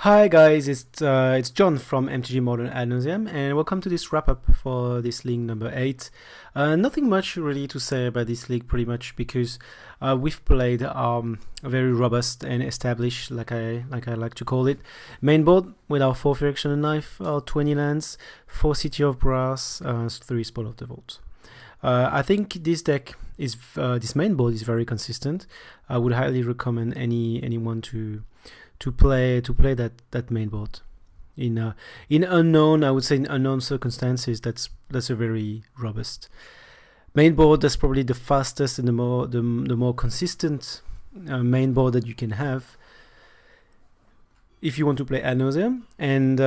Hi guys, it's John from MTG Modern Ad Nauseam, and welcome to this wrap up for this league number 8. Nothing much really to say about this league, pretty much because we've played a very robust and established, like I like to call it, main board with our 4 Friction and Knife, our 20 lands, 4 City of Brass, 3 Spell of the Vault. I think this deck is this main board is very consistent. I would highly recommend anyone to play that main board in unknown, I would say, in unknown circumstances. That's a very robust main board. That's probably the fastest and the more consistent main board that you can have if you want to play Ad Nauseam. And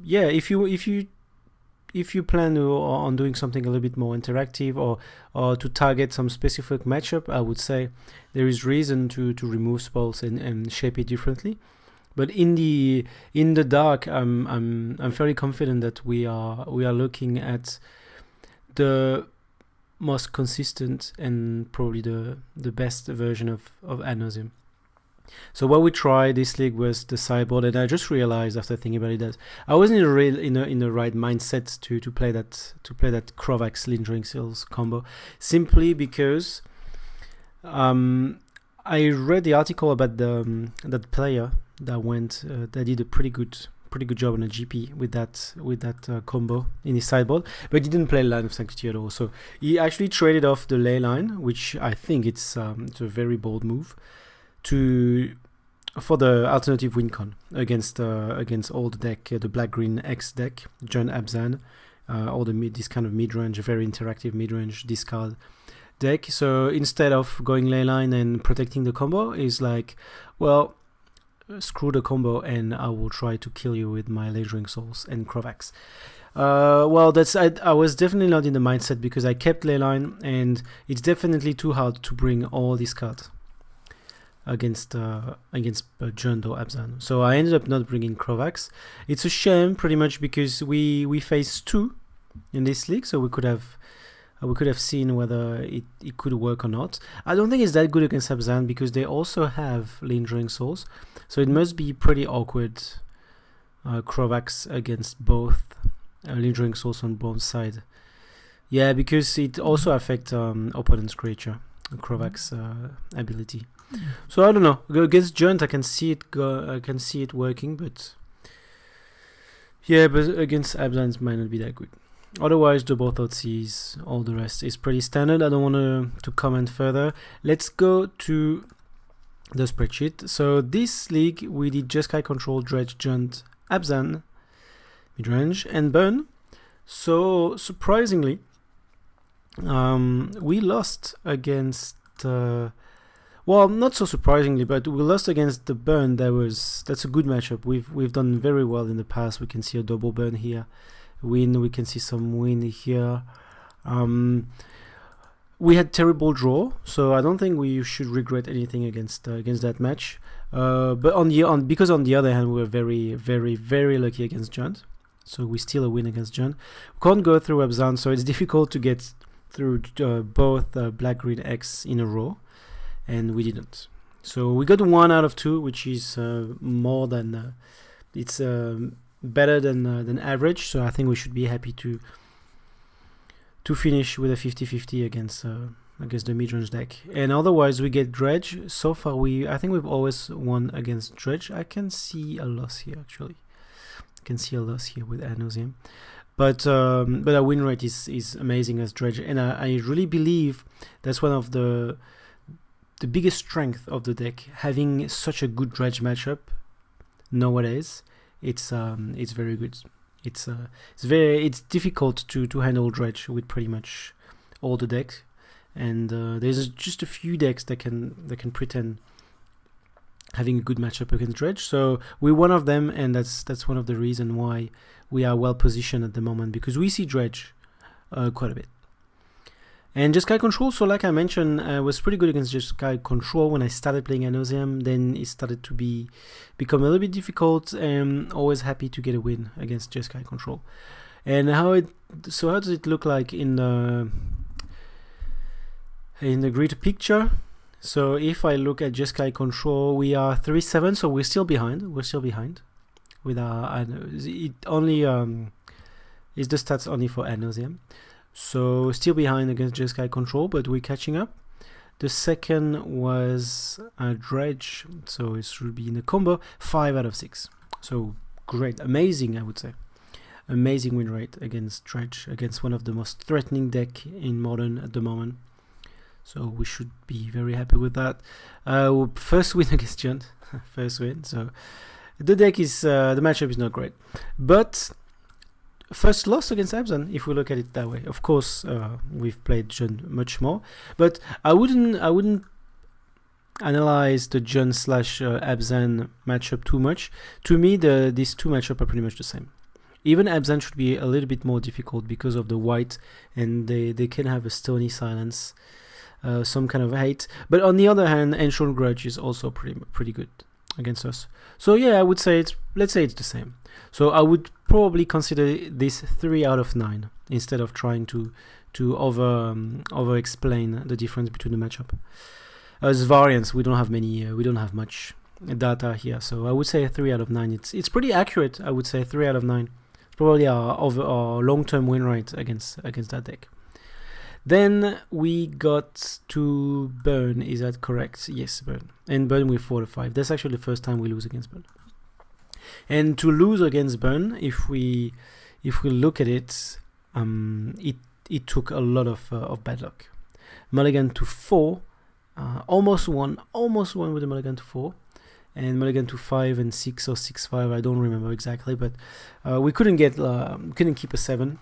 yeah, if you plan on doing something a little bit more interactive or to target some specific matchup, I would say there is reason to remove spells and shape it differently. But in the dark, I'm fairly confident that we are looking at the most consistent and probably the best version of Ad Nauseam. So what we tried this league was the sideboard, and I just realized after thinking about it that I wasn't in the right mindset to play that Krovax Lingering Seals combo, simply because I read the article about that player that did a pretty good job on a GP with that combo in his sideboard, but he didn't play Line of Sanctity at all. So he actually traded off the Ley Line, which I think it's a very bold move, for the alternative win con against all the deck, the black green X deck, John Abzan, all this kind of mid range, very interactive mid range discard deck. So instead of going Ley Line and protecting the combo, is like, well, screw the combo and I will try to kill you with my Lingering Souls and Krovax. Well, I was definitely not in the mindset, because I kept Ley Line, and it's definitely too hard to bring all these cards against Jund or Abzan. So I ended up not bringing Krovax. It's a shame, pretty much, because we faced 2 in this league, so we could have seen whether it could work or not. I don't think it's that good against Abzan, because they also have Lingering Souls, so it must be pretty awkward, Krovax against both Lingering Souls on both sides. Yeah, because it also affects opponent's creature, Krovax ability. So I don't know. Against Jund, I can see it working, but yeah, but against Abzan it might not be that good. Otherwise, double Thoughtseize, all the rest is pretty standard. I don't want to comment further. Let's go to the spreadsheet. So this league we did Jeskai Control, Dredge, Jund, Abzan, midrange, and Burn. So surprisingly, we lost against. Well, not so surprisingly, but we lost against the Burn. That's a good matchup. We've done very well in the past. We can see a double Burn here. Win. We can see some win here. We had terrible draw, so I don't think we should regret anything against that match. But because on the other hand, we were very, very, very lucky against Jund, so we still a win against Jund. We can't go through Abzan, so it's difficult to get through both black green X in a row, and we didn't. So we got 1 out of 2, which is more than it's better than average. So I think we should be happy to finish with a 50-50 against the midrange deck. And otherwise we get Dredge. So far I think we've always won against Dredge. I can see a loss here, actually. I can see a loss here with Ad Nauseam. But our win rate is amazing as Dredge, and I really believe that's one of the biggest strength of the deck, having such a good Dredge matchup nowadays. It's very good. It's difficult to handle Dredge with pretty much all the decks, and there's just a few decks that can pretend having a good matchup against Dredge. So we're one of them, and that's one of the reasons why we are well positioned at the moment, because we see Dredge quite a bit. And Jeskai Control, so like I mentioned, I was pretty good against Jeskai Control when I started playing Ad Nauseam. Then it started to become a little bit difficult, and always happy to get a win against Jeskai Control. And how does it look like in the greater picture? So if I look at Jeskai control, we are 3-7, so we're still behind. We're still behind. With it only is the stats only for Ad Nauseam. So still behind against Jeskai control, but we're catching up. The second was Dredge, so it should be in a combo 5 out of 6. So great, amazing, I would say. Amazing win rate against Dredge, against one of the most threatening deck in Modern at the moment. So we should be very happy with that. First win against John, first win. So the deck is the matchup is not great, but first loss against Abzan, if we look at it that way. Of course, we've played John much more, but I wouldn't analyze the John / Abzan matchup too much. To me, these two matchups are pretty much the same. Even Abzan should be a little bit more difficult because of the white, and they can have a stony silence, some kind of hate. But on the other hand, Ancient Grudge is also pretty good against us. So yeah, I would say let's say it's the same. So I would probably consider this 3 out of 9 instead of trying to over explain the difference between the matchup. As variance, we don't have many, we don't have much data here. So I would say 3 out of 9. It's pretty accurate. I would say 3 out of 9. Probably our long-term win rate against that deck. Then we got to Burn. Is that correct? Yes, Burn. And Burn with 4-5. That's actually the first time we lose against Burn. And to lose against Burn, if we look at it, it took a lot of bad luck. Mulligan to 4, almost won with the Mulligan to 4, and Mulligan to 5 and 6 or 6-5. I don't remember exactly, but we couldn't keep a 7.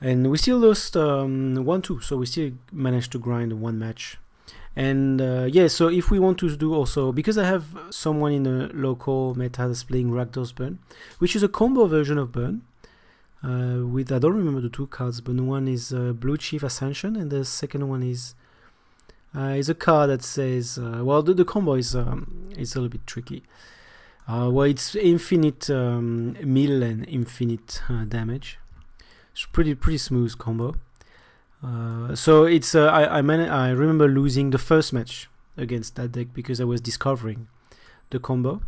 And we still lost 1-2, so we still managed to grind one match. And yeah, so if we want to do also, because I have someone in the local meta that's playing Rakdos Burn, which is a combo version of Burn, with, I don't remember the two cards, but one is Blue Chief Ascension, and the second one is a card that says, well, the combo is a little bit tricky. Well, it's infinite mill and infinite damage. It's pretty smooth combo. So it's I remember losing the first match against that deck because I was discovering the combo,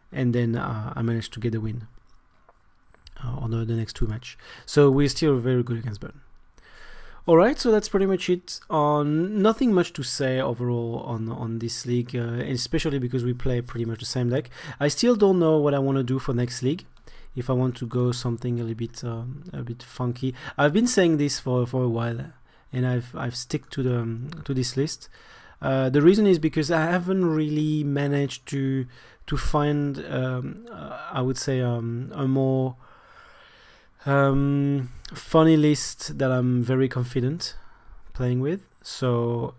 and then I managed to get a win on the next two match. So we're still very good against Burn. Alright, so that's pretty much it. Nothing much to say overall on this league, especially because we play pretty much the same deck. I still don't know what I want to do for next league. If I want to go something a little bit funky, I've been saying this for a while, and I've stick to this list. The reason is because I haven't really managed to find I would say a more funny list that I'm very confident playing with. So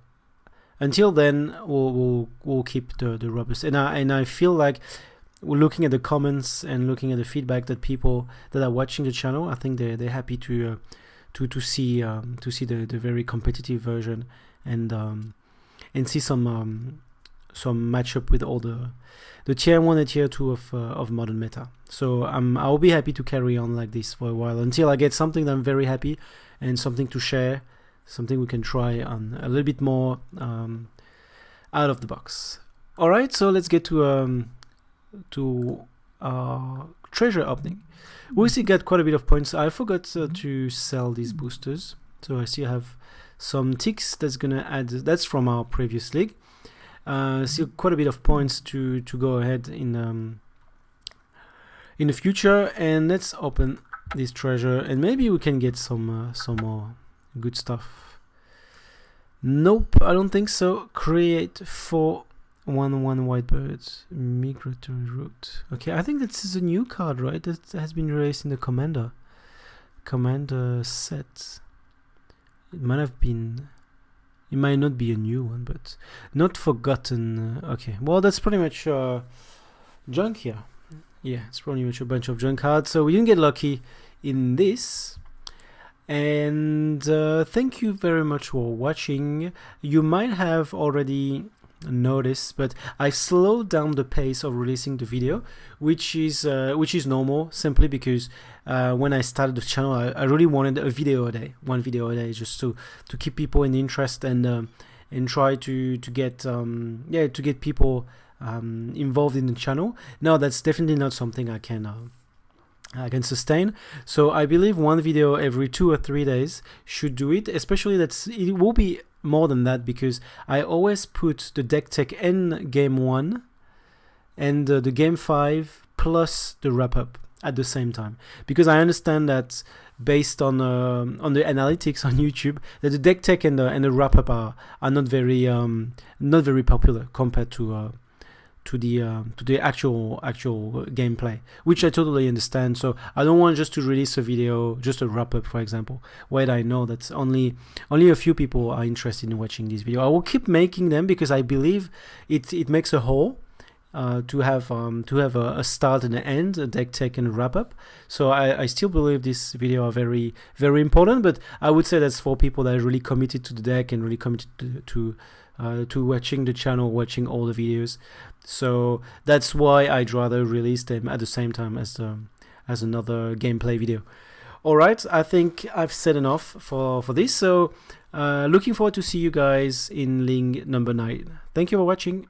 until then, we'll keep the robust, and I feel like, looking at the comments and looking at the feedback that people that are watching the channel, I think they're happy to see the very competitive version, and see some matchup with all the tier 1 and tier 2 of modern meta. So I'll be happy to carry on like this for a while until I get something that I'm very happy and something to share, something we can try on a little bit more out of the box. All right, so let's get to treasure opening. We still get quite a bit of points. I forgot to sell these boosters, so I still have some ticks that's gonna add. That's from our previous league. Still quite a bit of points to go ahead in the future. And let's open this treasure, and maybe we can get some more good stuff. Nope, I don't think so. Create 4/1/1 white birds, migratory route. Okay, I think this is a new card, right? That has been released in the commander set. It might have been. It might not be a new one, but not forgotten. Okay, well, that's pretty much junk here. Yeah, it's pretty much a bunch of junk cards. So we didn't get lucky in this. And thank you very much for watching. You might have already noticed, but I slowed down the pace of releasing the video, which is normal, simply because when I started the channel, I really wanted a video a day, one video a day, just to keep people in interest and and try to get to get people involved in the channel. Now that's definitely not something I can sustain. So I believe one video every 2 or 3 days should do it, especially it will be more than that, because I always put the deck tech and game 1 and the game 5 plus the wrap up at the same time, because I understand that based on the analytics on YouTube, that the deck tech and the wrap up are not very popular compared to the actual gameplay, which I totally understand. So I don't want just to release a video, just a wrap up, for example, where I know that only a few people are interested in watching this video. I will keep making them because I believe it makes a whole. To have a start and an end, a deck tech and a wrap up. So I still believe this video are very, very important, but I would say that's for people that are really committed to the deck and really committed to watching the channel, watching all the videos. So that's why I'd rather release them at the same time as another gameplay video. Alright, I think I've said enough for this. So looking forward to see you guys in link number 9. Thank you for watching.